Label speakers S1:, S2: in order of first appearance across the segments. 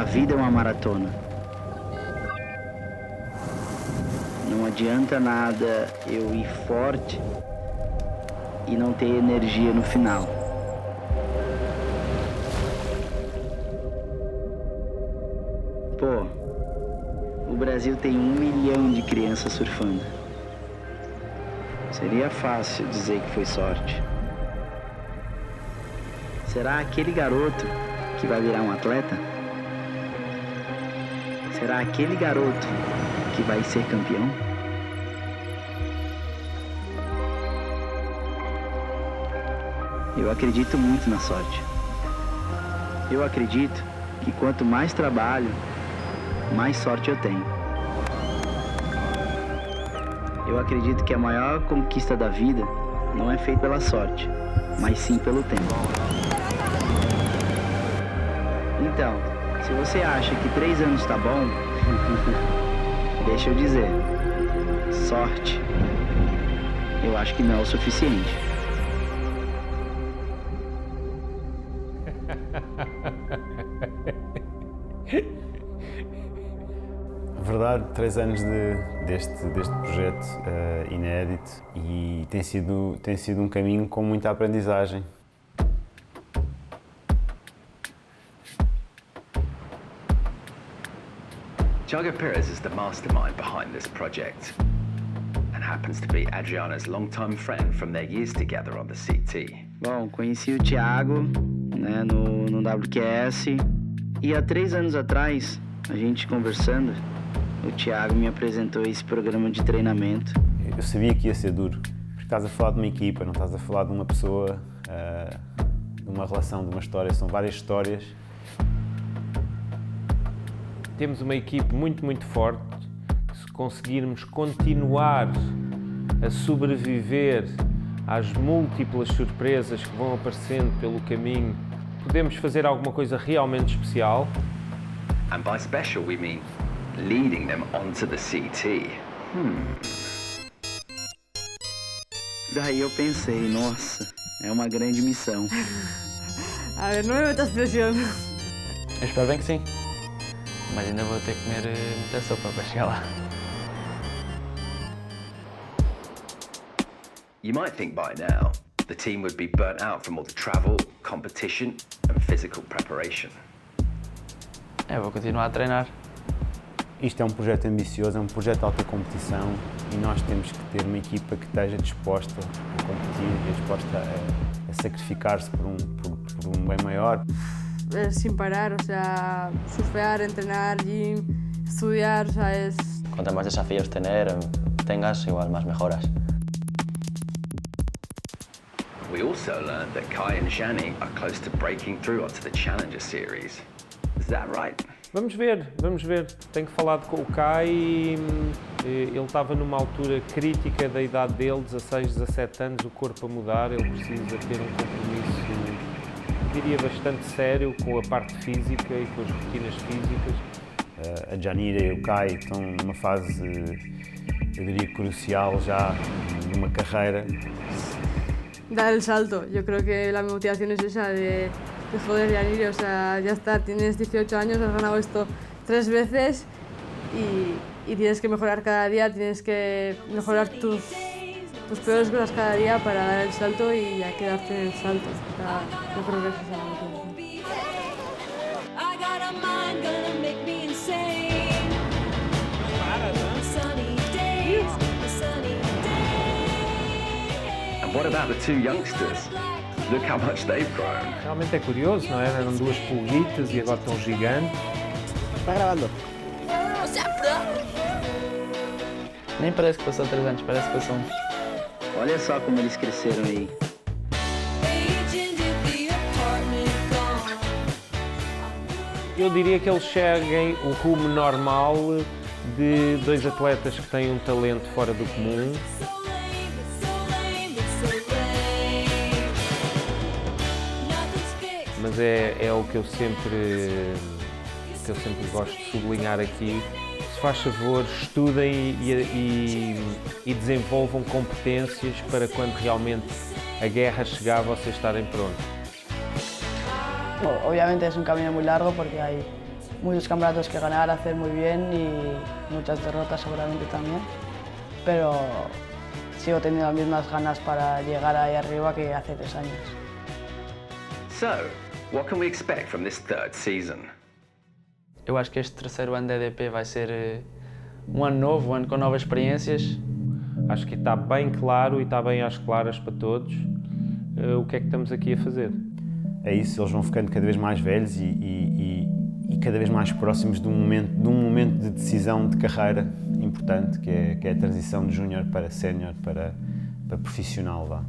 S1: A vida é uma maratona. Não adianta nada eu ir forte e não ter energia no final. Pô, o Brasil tem 1 milhão de crianças surfando. Seria fácil dizer que foi sorte. Será aquele garoto que vai virar um atleta? Será aquele garoto que vai ser campeão? Eu acredito muito na sorte. Eu acredito que quanto mais trabalho, mais sorte eu tenho. Eu acredito que a maior conquista da vida não é feita pela sorte, mas sim pelo tempo. Então, se você acha que 3 anos tá bom, deixa eu dizer, sorte, eu acho que não é o suficiente.
S2: Na verdade, 3 anos deste projeto inédito e tem sido um caminho com muita aprendizagem.
S3: Thiago Pires is the mastermind behind this project and happens to be Adriana's longtime friend from their years together on the CT.
S1: Bom, conheci o Thiago, né, no WQS e há 3 anos atrás, a gente conversando, o Thiago me apresentou esse programa de treinamento.
S2: Eu sabia que ia ser duro, porque estás a falar de uma equipa, não estás a falar de uma pessoa, de uma relação, de uma história, são várias histórias.
S4: Temos uma equipe muito forte. Se conseguirmos continuar a sobreviver às múltiplas surpresas que vão aparecendo pelo caminho, podemos fazer alguma coisa realmente especial.
S3: And by special we mean leading them onto the CT.
S1: Daí eu pensei, nossa, é uma grande missão.
S5: A ver, não me metas presión.
S6: Eu espero bem que sim. Mas ainda vou ter que comer muita sopa para chegar lá.
S3: You might think by now the team would be burnt out from all the travel, competition and physical preparation.
S6: Vou continuar a treinar.
S2: Isto é um projeto ambicioso, é um projeto de alta competição e nós temos que ter uma equipa que esteja disposta a competir, disposta a sacrificar-se por um bem maior.
S5: Sin parar, o sea, surfear, entrenar, gym, estudiar, o sea, es...
S6: Cuanto más desafíos tengas, igual más mejoras.
S3: We also learned that Kai and Shani are close to breaking through onto the Challenger Series. Is that right?
S4: Vamos ver. Tenho que falar com o Kai. Ele estava numa altura crítica da idade dele, 16, 17 anos, o corpo a mudar, ele precisa ter um compromisso, diria, bastante sério com a parte física e com as rotinas físicas.
S2: A Janira e o Kai estão numa fase, eu diria, crucial já numa carreira.
S5: Dar el salto. Yo creo que la motivación es esa de joder, Yanire, o sea, ya está, tienes 18 años, has ganado esto 3 veces y tienes que mejorar cada día, tienes que mejorar tus peores cosas cada día para dar el salto y ya quedarte en el salto. O sea, yo creo que esa es la motivación.
S3: And what about the 2 youngsters? Look how much they've grown.
S4: Realmente é curioso, não é? Eram 2 pulguitas e agora estão gigantes.
S1: Está gravando?
S6: Nem parece que passou 3 anos, parece que passou 1.
S1: Olha só como eles cresceram aí.
S4: Eu diria que eles seguem o rumo normal de 2 atletas que têm um talento fora do comum. Mas é o que eu sempre gosto de sublinhar aqui. Se faz favor, estudem e desenvolvam competências para quando realmente a guerra chegar, vocês estarem prontos.
S7: Obviamente es un camino muy largo porque hay muchos campeonatos que ganar, hacer muy bien y muchas derrotas seguramente también, pero sigo teniendo las mismas ganas para llegar ahí arriba que hace 3 años.
S3: So, what can we expect from this third season?
S6: Eu acho que este terceiro ano da EDP vai ser um ano novo, um ano com novas experiências.
S4: Acho que está bem claro e está bem às claras para todos o que é que estamos aqui a fazer.
S2: É isso, eles vão ficando cada vez mais velhos e cada vez mais próximos de um momento de decisão de carreira importante, que é a transição de júnior para sénior, para profissional. Vá.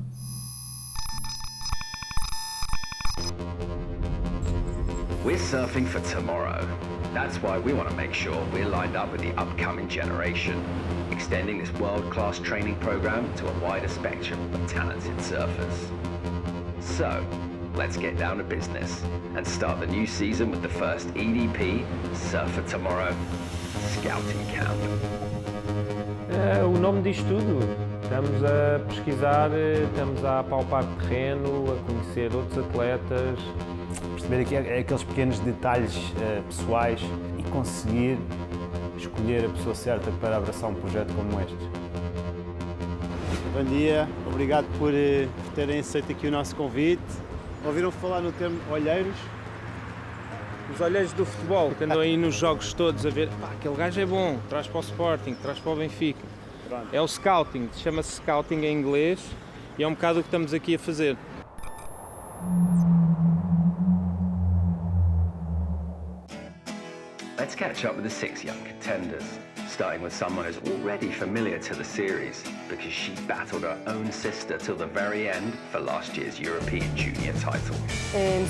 S3: We're surfing for tomorrow. That's why we want to make sure we're lined up with the upcoming generation, extending this world-class training program to a wider spectrum of talented surfers. So, let's get down to business and start the new season with the first EDP Surf for Tomorrow Scouting Camp.
S4: O nome diz tudo. Estamos a pesquisar, estamos a apalpar terreno, a conhecer outros atletas.
S2: Perceber aqui aqueles pequenos detalhes pessoais e conseguir escolher a pessoa certa para abraçar um projeto como este.
S8: Bom dia, obrigado por terem aceito aqui o nosso convite. Ouviram falar no termo olheiros?
S4: Os olheiros do futebol, que andam aí nos jogos todos a ver, pá, aquele gajo é bom, traz para o Sporting, traz para o Benfica.
S8: Pronto.
S4: É o scouting, chama-se scouting em inglês e é um bocado o que estamos aqui a fazer.
S3: Let's catch up with the 6 young contenders, starting with someone who's already familiar to the series because she battled her own sister till the very end for last year's European Junior title.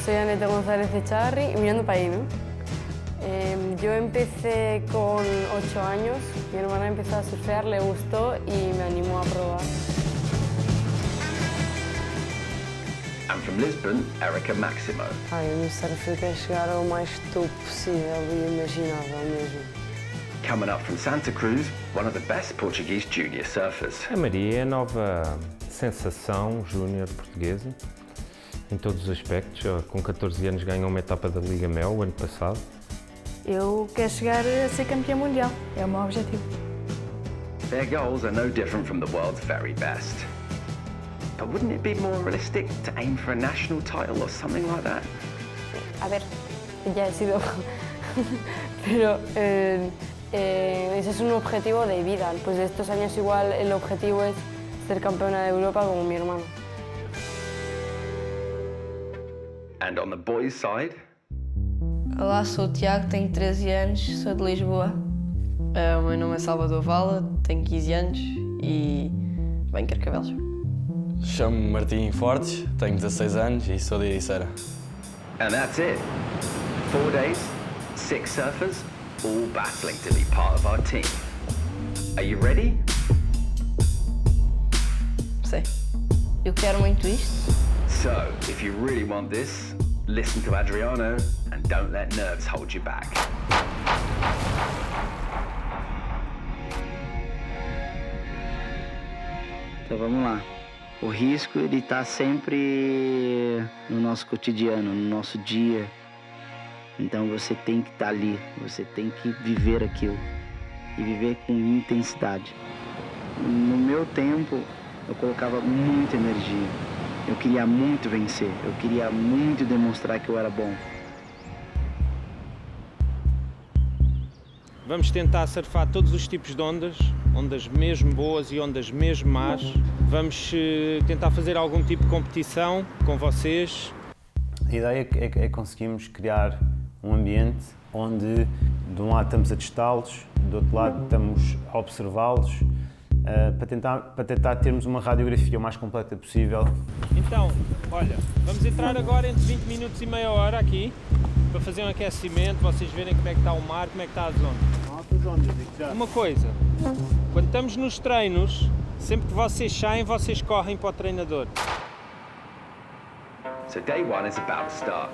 S5: Soy Aneta González Echarri y mirando para ahí, ¿no? Yo empecé con 8 años, mi hermana empezó a surfear, le gustó y me animó a probar.
S3: And from Lisbon, Erica Maximo.
S5: No surf eu quero chegar ao mais topo possível e imaginável mesmo.
S3: Coming up from Santa Cruz, one of the best Portuguese junior surfers.
S4: A Maria é a nova sensação júnior portuguesa, em todos os aspectos. Com 14 anos ganhou uma etapa da Liga Mel o ano passado.
S5: Eu quero chegar a ser campeã mundial, é o meu objetivo.
S3: Their goals are no different from the world's very best. But wouldn't it be more realistic to aim for a national title or something like that?
S5: A ver, ya he sido, pero ese es un objetivo de vida. Pues de estos años igual el objetivo es ser campeona de Europa como mi hermano.
S3: And on the boys' side?
S9: Olá, sou o Tiago, tenho 13 anos, sou de Lisboa. O meu nome é Salvador Vala, tenho 15 anos e bem Carcavelos.
S10: Chamo-me Martim Fortes, tenho 16 anos e sou de Ericeira.
S3: And that's it. 4 days, 6 surfers, all battling to be part of our team. Are you ready?
S9: Sei. Eu quero muito isto.
S3: So, if you really want this, listen to Adriano and don't let nerves hold you back.
S1: Então vamos lá. O risco ele está sempre no nosso cotidiano, no nosso dia. Então você tem que estar ali, você tem que viver aquilo e viver com intensidade. No meu tempo, eu colocava muita energia. Eu queria muito vencer, eu queria muito demonstrar que eu era bom.
S4: Vamos tentar surfar todos os tipos de ondas, ondas mesmo boas e ondas mesmo más. Vamos tentar fazer algum tipo de competição com vocês.
S2: A ideia é conseguirmos criar um ambiente onde, de um lado, estamos a testá-los, do outro lado, estamos a observá-los, para tentar termos uma radiografia o mais completa possível.
S4: Então, olha, vamos entrar agora entre 20 minutos e meia hora aqui, para fazer um aquecimento, vocês verem como é que está o mar, como é que está as ondas.
S8: Não há outras ondas, digo já.
S4: Uma coisa, quando estamos nos treinos, sempre que vocês saem, vocês correm para o treinador.
S3: So day 1 is about to start.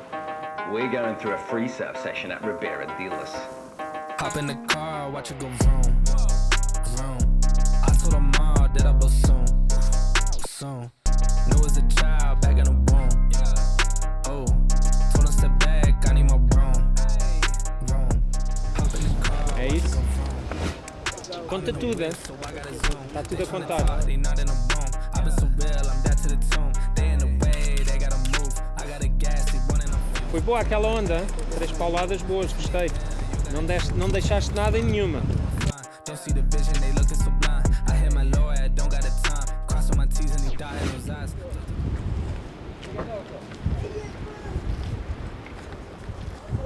S3: We're going through a free surf session at Ribeira de Ilhas.
S11: Hop in the car, watch it go vroom, vroom. I told her mom that I will soon, soon. Knew as a child, back in the womb. Oh, told her step back, I need my room, room.
S4: É isso? Conta tudo, hein? Está tudo a contar. Foi boa aquela onda, hein? 3 pauladas boas, gostei. Não deixaste nada em nenhuma.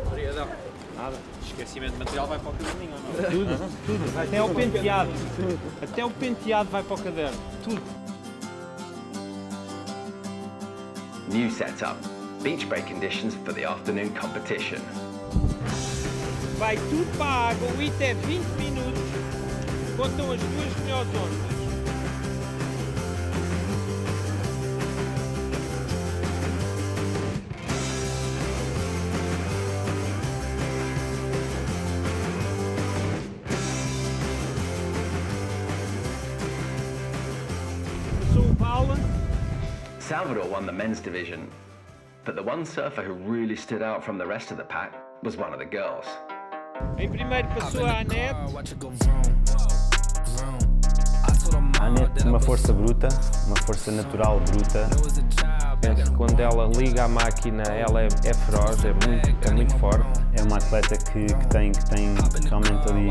S12: Obrigadão. Nada. Esquecimento de material vai para o caderninho ou não?
S4: Tudo. Até o penteado. Até o penteado vai para o caderno. Tudo.
S3: New setup. Beach break conditions for the afternoon competition.
S4: Vai tudo para a água, o IT é 20 minutos. Contam as 2 melhores ondas.
S3: Salvador won the men's division, but the one surfer who really stood out from the rest of the pack was one of the girls.
S4: Em primeiro passou a Anete.
S2: A Anete tem uma força bruta, uma força natural bruta.
S4: Penso que quando ela liga a máquina, ela é feroz, é muito forte.
S2: É uma atleta que tem realmente ali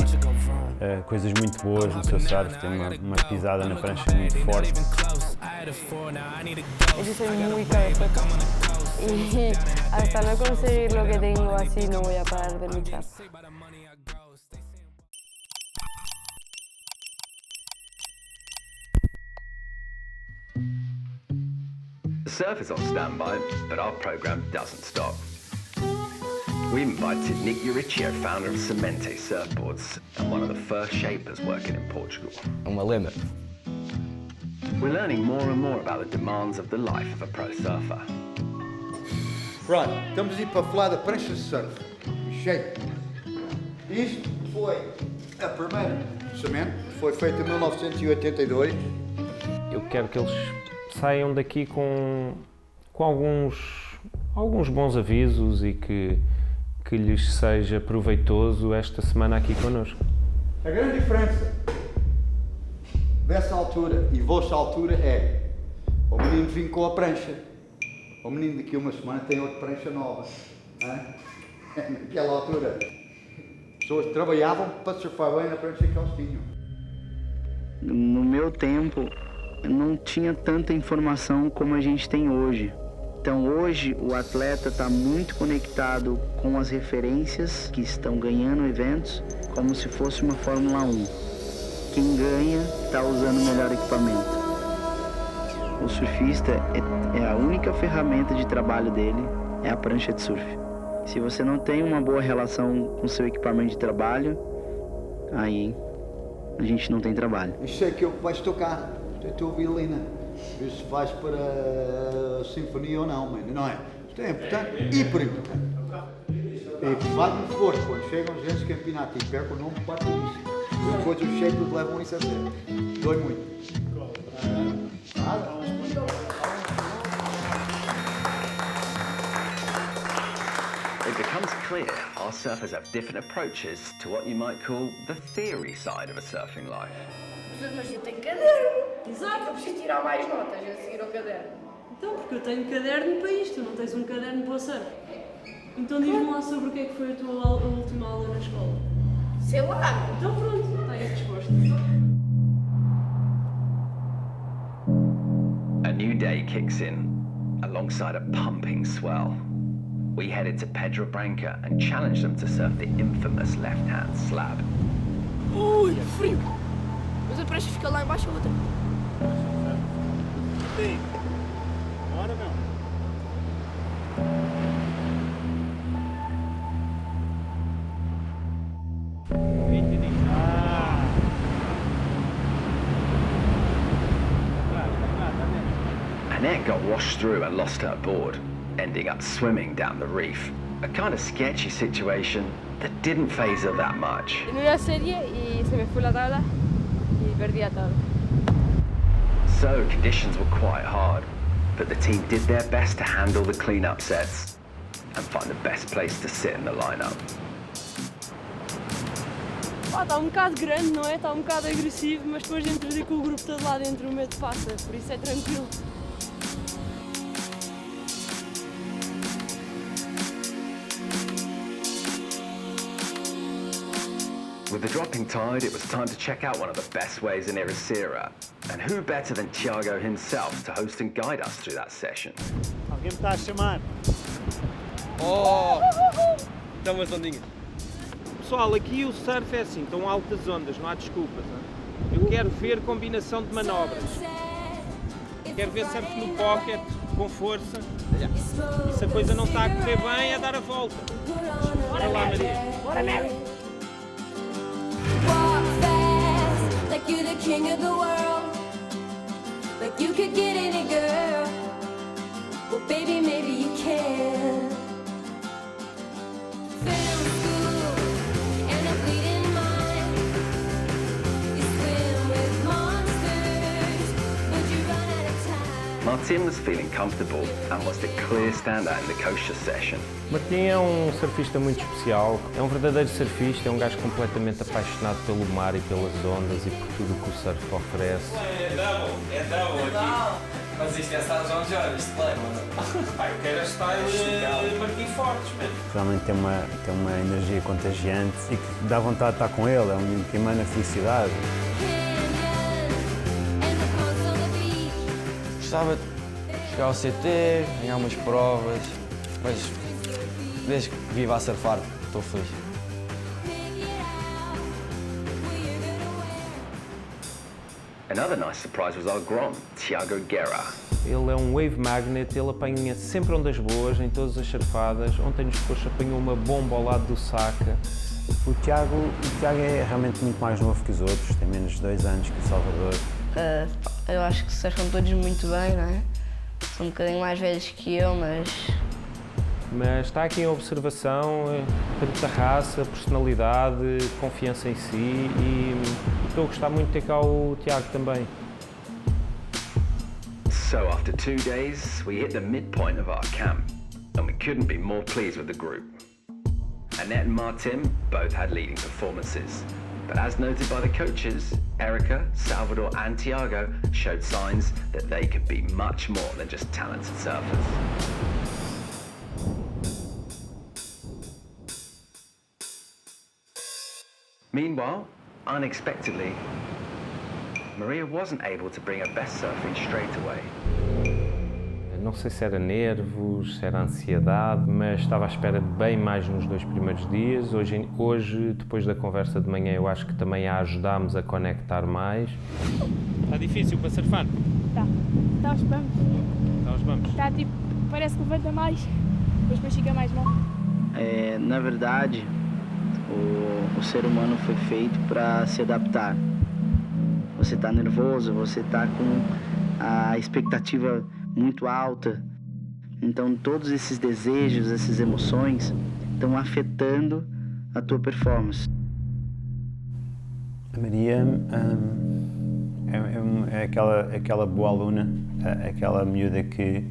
S2: coisas muito boas no seu surf, tem uma pisada na prancha muito forte.
S9: Yo soy muy cabezota y hasta no conseguir lo que tengo así no voy a parar de luchar.
S3: The surf is on standby, but our program doesn't stop. We invited Nick Uricchio, founder of Semente Surfboards and one of the first shapers working in Portugal.
S10: Uma lenda.
S3: We're learning more and more about the demands of the life of a pro surfer.
S13: Pronto, estamos aí para falar da prancha de surf. Shape. Isto foi a primeira semente, foi feita em 1982.
S4: Eu quero que eles saiam daqui com alguns bons avisos e que lhes seja proveitoso esta semana aqui connosco.
S13: A grande diferença dessa altura e vossa altura é o menino vem com a prancha, o menino daqui a uma semana tem outra prancha nova. Naquela altura, as pessoas trabalhavam para surfar bem na prancha que eles tinham.
S1: No meu tempo, não tinha tanta informação como a gente tem hoje. Então hoje o atleta está muito conectado com as referências que estão ganhando eventos, como se fosse uma Fórmula 1. Quem ganha está usando o melhor equipamento. O surfista é a única ferramenta de trabalho dele, é a prancha de surf. Se você não tem uma boa relação com o seu equipamento de trabalho, aí a gente não tem trabalho.
S13: Isso é que vais tocar, é a tua violina. Ver se vais para a sinfonia ou não, não é? Isto é importante, hiper importante. E que vai-me for, quando chegam os grandes campeonatos e percam o nome, parte disso. E depois os shapers levam isso a sério. Dói muito.
S3: It becomes clear our surfers have different approaches to what you might call the theory side of a surfing life.
S9: Mas eu tenho caderno. Exato. Eu preciso tirar mais notas a seguir ao caderno.
S14: Então, porque eu tenho caderno para isto, não tens um caderno para o surf. Então diz-me lá sobre o que é que foi a tua última aula na escola.
S9: Sei lá.
S14: Então pronto, está aí a resposta.
S3: A new day kicks in, alongside a pumping swell. We headed to Pedra Branca and challenged them to surf the infamous left-hand slab.
S9: Ui, frio! Mas a prancha fica lá embaixo a outra.
S8: Sim. Bora, meu.
S3: Annette got washed through and lost her board, ending up swimming down the reef. A kind of sketchy situation that didn't faze her that much.
S5: Me vi a serie y se me fue la tabla y perdí la tabla.
S3: So conditions were quite hard, but the team did their best to handle the clean-up sets and find the best place to sit in the lineup.
S14: Está um bocado grande, não é? Está um bocado agressivo, mas depois de introduzir com o grupo todo lá dentro, o medo passa, por isso é tranquilo.
S3: With the dropping tide, it was time to check out one of the best ways in Ericeira. And who better than Tiago himself to host and guide us through that session?
S8: Alguém me está a chamar?
S12: Oh! Dá umas ondinhas. Pessoal, aqui o surf é assim, estão altas ondas, não há desculpas. Não? Eu quero ver combinação de manobras. Quero ver surf no pocket, com força. E se a coisa não está a correr bem, é dar a volta. Bora lá, Maria. Bora, Mary!
S15: Walk fast, like you're the king of the world, like you could get any girl. Well, baby, maybe you can. Film school and a bleeding mind. You swim with monsters, but you run out of time.
S3: Martin was feeling comfortable and was the clear standout in the kosher session.
S4: Martim é um surfista muito especial, é um verdadeiro surfista, é um gajo completamente apaixonado pelo mar e pelas ondas e por tudo o que o surf oferece.
S12: É double aqui. Mas isto é estar João Jorge, isto leva, não? Pai, eu quero estar Martim Fortes, mano.
S2: Realmente tem uma energia contagiante e que dá vontade de estar com ele, é um menino que emana felicidade.
S10: Gostava de chegar ao CT, ganhar umas provas, mas desde que vivo a surfar, estou feliz.
S3: Another nice surprise was our Grom, Tiago Guerra.
S4: Ele é um wave magnet, ele apanha sempre ondas boas, em todas as surfadas. Ontem nos Coxos apanhou uma bomba ao lado do saca.
S2: O Tiago é realmente muito mais novo que os outros, tem menos de 2 anos que o Salvador.
S9: Eu acho que surfam todos muito bem, não é? São um bocadinho mais velhos que eu,
S4: Mas está aqui em observação, tem muita raça, personalidade, confiança em si e estou a gostar muito de ter cá o Tiago também.
S3: So after 2 days, we hit the midpoint of our camp, and we couldn't be more pleased with the group. Annette and Martin both had leading performances, but as noted by the coaches, Erica, Salvador and Tiago showed signs that they could be much more than just talented surfers. Meanwhile, unexpectedly, Maria wasn't able to bring her best surfing straight away.
S4: Não sei se era nervos, se era ansiedade, mas estava à espera de bem mais nos 2 primeiros dias. Hoje, depois da conversa de manhã, eu acho que também a ajudámos a conectar mais.
S12: Está difícil para surfar?
S16: Está aos bumps.
S12: Está aos bumps?
S16: Está tipo, parece que levanta mais, depois fica mais mal.
S1: Na verdade, o ser humano foi feito para se adaptar. Você está nervoso, você está com a expectativa muito alta. Então todos esses desejos, essas emoções estão afetando a tua performance.
S2: A Maria é aquela boa aluna, aquela miúda que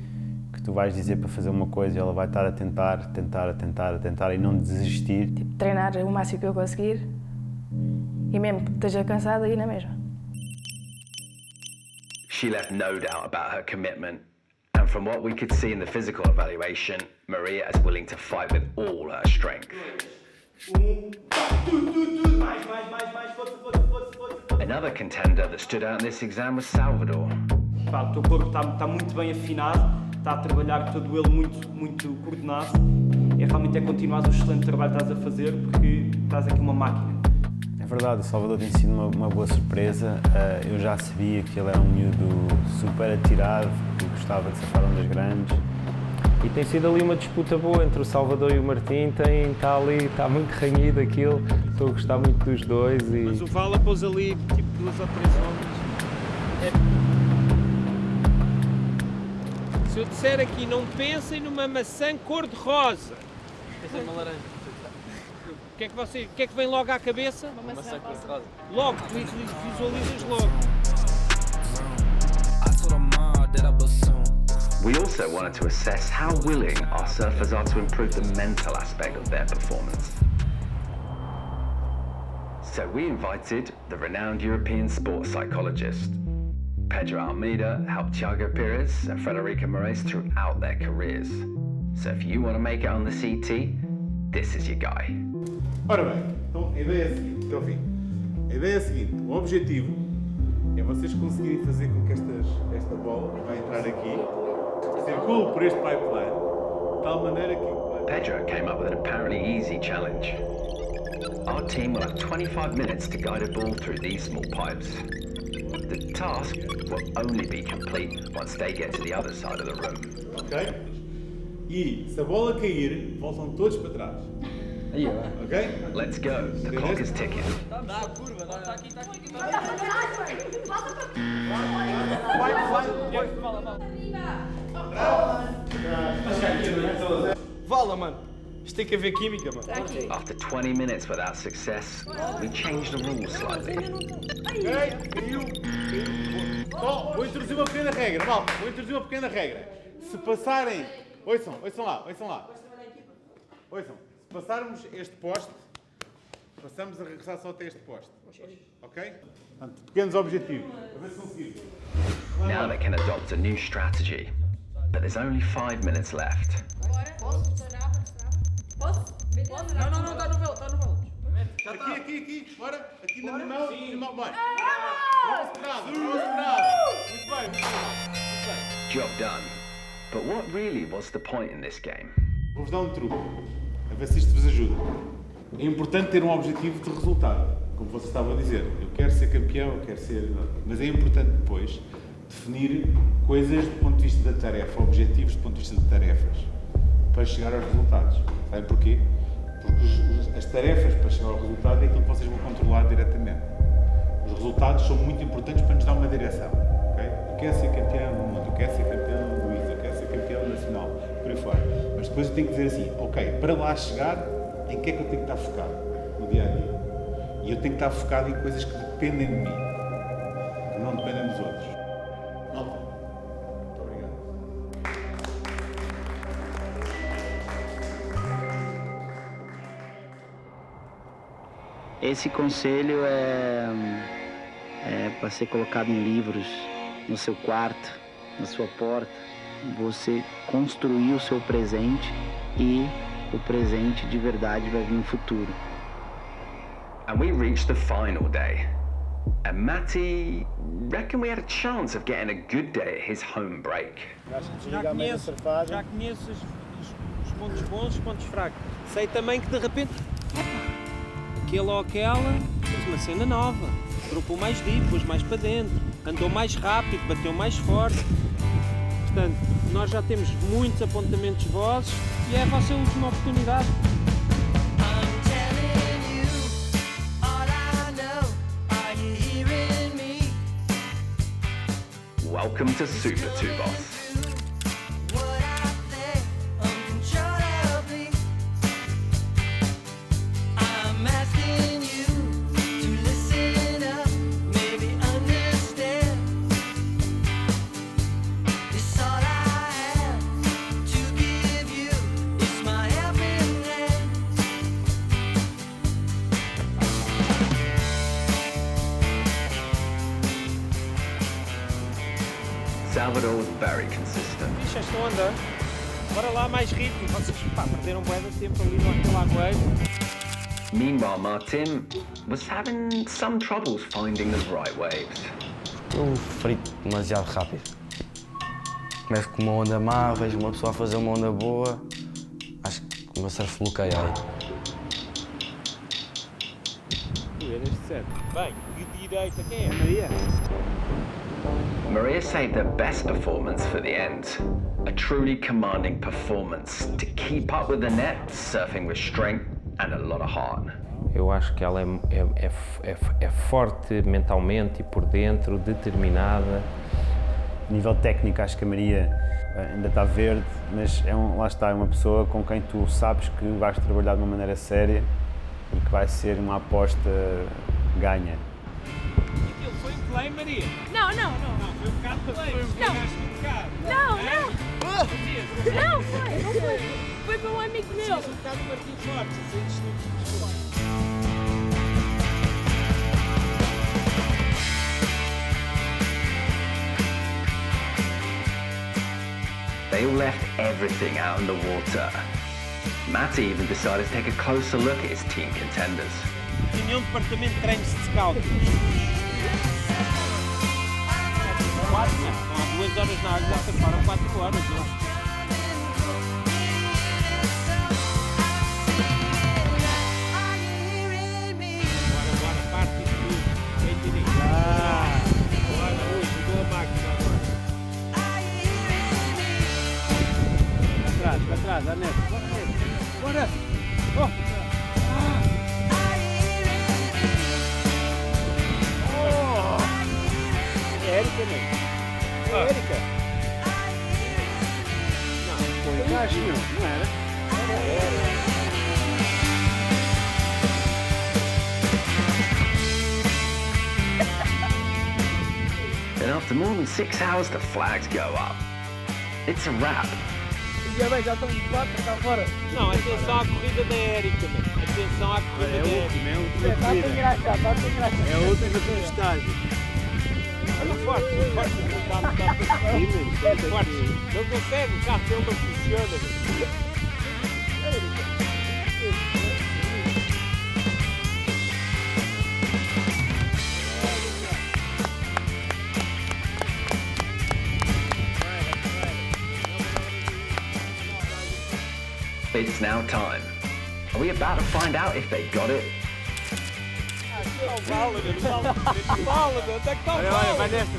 S2: tu vais dizer para fazer uma coisa e ela vai estar a tentar e não desistir.
S16: Tipo, treinar o máximo que eu conseguir e mesmo que esteja cansada, ir na mesma.
S3: She left no doubt about her commitment, and from what we could see in the physical evaluation, Maria is willing to fight with all her strength. Another contender that stood out in this exam was Salvador.
S17: O teu corpo está muito bem afinado, está a trabalhar todo ele muito coordenado. Realmente é continuar o excelente trabalho que estás a fazer, porque estás aqui uma máquina.
S2: É verdade, o Salvador tem sido uma boa surpresa. Eu já sabia que ele era um miúdo super atirado, que gostava de surfar ondas grandes.
S4: E tem sido ali uma disputa boa entre o Salvador e o Martim, está muito renhido aquilo. Estou a gostar muito dos dois.
S12: Mas o Vala pôs ali tipo 2 ou 3 ondas. Se eu disser aqui, não pensem numa maçã cor-de-rosa.
S6: Pensem numa laranja.
S12: O que é que vem logo à cabeça?
S6: Uma maçã cor-de-rosa.
S12: Logo, tu visualizas logo.
S3: We also wanted to assess how willing our surfers are to improve the mental aspect of their performance. So we invited the renowned European sports psychologist. Pedro Almeida helped Thiago Pires and Federico Moraes throughout their careers. So if you want to make it on the CT, this is your guy.
S18: Ora bem, então a ideia é a seguinte, até ao fim. A ideia é a seguinte, o objetivo é vocês conseguirem fazer com que esta bola vai entrar aqui, circule por este pipeline, de tal maneira que...
S3: Pedro came up with an apparently easy challenge. Our team will have 25 minutes to guide a ball through these small pipes. The task will only be complete once they get to the other side of the room.
S18: Ok? E se a bola cair, voltam todos para trás. Ok?
S3: Let's go. The clock is ticking.
S12: Vala, mano. Isto tem que haver química, mano.
S3: After 20 minutes without success, we changed the rules slightly.
S18: Bom, vou introduzir uma pequena regra, malta. Se passarem... Ouçam lá. Ouçam. Se passarmos este poste, passamos a regressar só até este poste. Ok? Portanto, pequenos objetivos. A ver se conseguimos.
S3: Now they can adopt a new strategy. But there's only 5 minutes left.
S18: Não, está no velo. Aqui, bora. Aqui na mão, vai. Não Muito bem.
S3: Job done. But what really was the point in this game?
S18: Vou-vos dar um truque, a ver se isto vos ajuda. É importante ter um objetivo de resultado, como você estava a dizer. Eu quero ser campeão, eu quero ser... Mas é importante depois definir coisas do ponto de vista da tarefa, objetivos do ponto de vista de tarefas, para chegar aos resultados. Sabem porquê? Porque as tarefas para chegar ao resultado é aquilo que vocês vão controlar diretamente. Os resultados são muito importantes para nos dar uma direção. Okay? Eu quero ser campeão do mundo, eu quero ser campeão do ISO, eu quero ser campeão nacional, por aí fora. Mas depois eu tenho que dizer assim, ok, para lá chegar, em que é que eu tenho que estar focado no dia a dia? E eu tenho que estar focado em coisas que dependem de mim, que não dependem dos outros. Malta, muito obrigado.
S1: Esse conselho é para ser colocado em livros, no seu quarto, na sua porta. Você construir o seu presente e o presente de verdade vai vir no futuro.
S3: And we reached the final day. And Matty reckoned we had a chance of getting a good day at his home break.
S12: Já conheço os pontos bons e os pontos fracos. Sei também que de repente, aquele ou aquela fez uma cena nova. Dropou mais deep, pôs mais para dentro, andou mais rápido, bateu mais forte. Portanto, nós já temos muitos apontamentos vossos e é a vossa última oportunidade.
S3: Welcome to Super Tubos. Salvador was very consistent.
S12: Bicho, estão a andar. Bora lá, mais ritmo. Vocês perderam bué de tempo ali no lagoeiro.
S3: Meanwhile, Martin was having some troubles finding the right waves.
S10: Eu frito demasiado rápido. Começo com uma onda má, vejo uma pessoa a fazer uma onda boa, acho que o meu surf bloqueia aí.
S12: Tu eras de certo. Bem, de direita, quem é? Maria?
S3: Maria saved her best performance for the end. A truly commanding performance to keep up with the net, surfing with strength and a lot of heart.
S4: Eu acho que ela é forte mentalmente e por dentro, determinada.
S2: A nível técnico, acho que a Maria ainda está verde, mas lá está, é uma pessoa com quem tu sabes que vais trabalhar de uma maneira séria e que vai ser uma aposta ganha.
S12: Aquilo foi um play, Maria?
S14: Não.
S12: Não, foi um bocado de play.
S14: Não. Não foi. Foi para um amigo meu.
S12: Um bocado de Martim Fortes,
S3: still left everything out in the water. Matty even decided to take a closer look at his team contenders.
S12: Tinha departamento de treinos de scouting. 4, não. Há 2 horas na água, já passaram 4 horas. Não? Bora, parte isto tudo. Vem, Tininho. Bora, hoje, boa máquina agora. Para trás, Ernesto. Bora! Oh! É Érica, não? É Érica? Não, foi encaixe, não era? Era.
S3: And after more than 6 hours, the flags go up. It's a wrap.
S12: Já estão 4 cá fora. Não, atenção à corrida da Érica, mano. Atenção à corrida da Érica.
S8: É a última corrida. É a última tempestade.
S12: Olha forte, o carro está para cima. Forte. Não consegue, o carro dele não funciona.
S3: It's now time. Are we about to find out if they got it?
S12: Fala, onde é que está o Fala?
S8: Olha, vai nesta.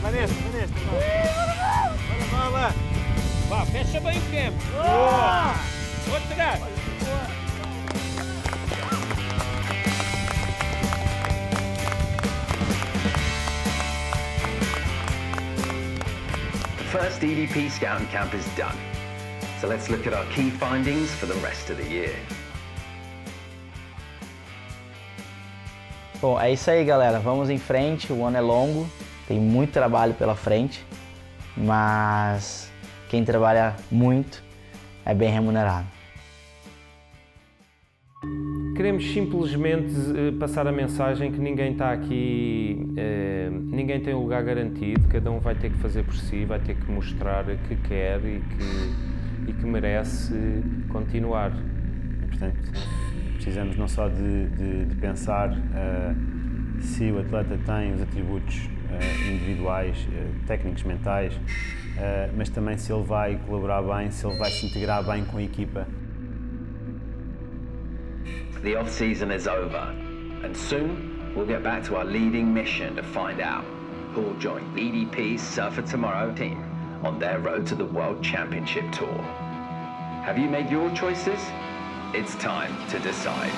S8: Vai lá.
S12: Vá, fecha bem o tempo. Boa! Vou tirar.
S3: The first EDP Scouting Camp is done. So let's look at our key findings for the rest of the year.
S1: Bom, é isso aí, galera. Vamos em frente. O ano é longo, tem muito trabalho pela frente, mas quem trabalha muito é bem remunerado.
S4: Queremos simplesmente passar a mensagem que ninguém está aqui, ninguém tem um lugar garantido, cada um vai ter que fazer por si, vai ter que mostrar que quer e que merece continuar.
S2: Portanto, precisamos não só de pensar se o atleta tem os atributos individuais, técnicos, mentais, mas também se ele vai colaborar bem, se ele vai se integrar bem com a equipa.
S3: The off-season is over, and soon we'll get back to our leading mission to find out who will join EDP's Surf for Tomorrow team on their road to the World Championship Tour. Have you made your choices? It's time to decide.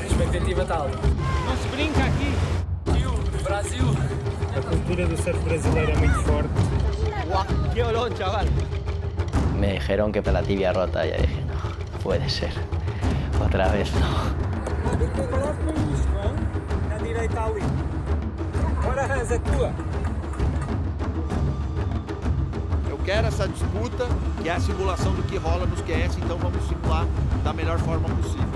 S6: Expectativa tal.
S12: Não se brinca aqui.
S6: Brasil.
S8: A cultura do surf brasileiro é muito forte.
S6: ¡Guau! ¡Qué olón, chaval!
S19: Me dijeron que para la tibia rota, ya dije, no, puede ser. Otra vez no.
S12: Na direita ali. Agora arrasa a tua.
S20: Eu quero essa disputa, que é a simulação do que rola nos QS, então vamos simular da melhor forma possível.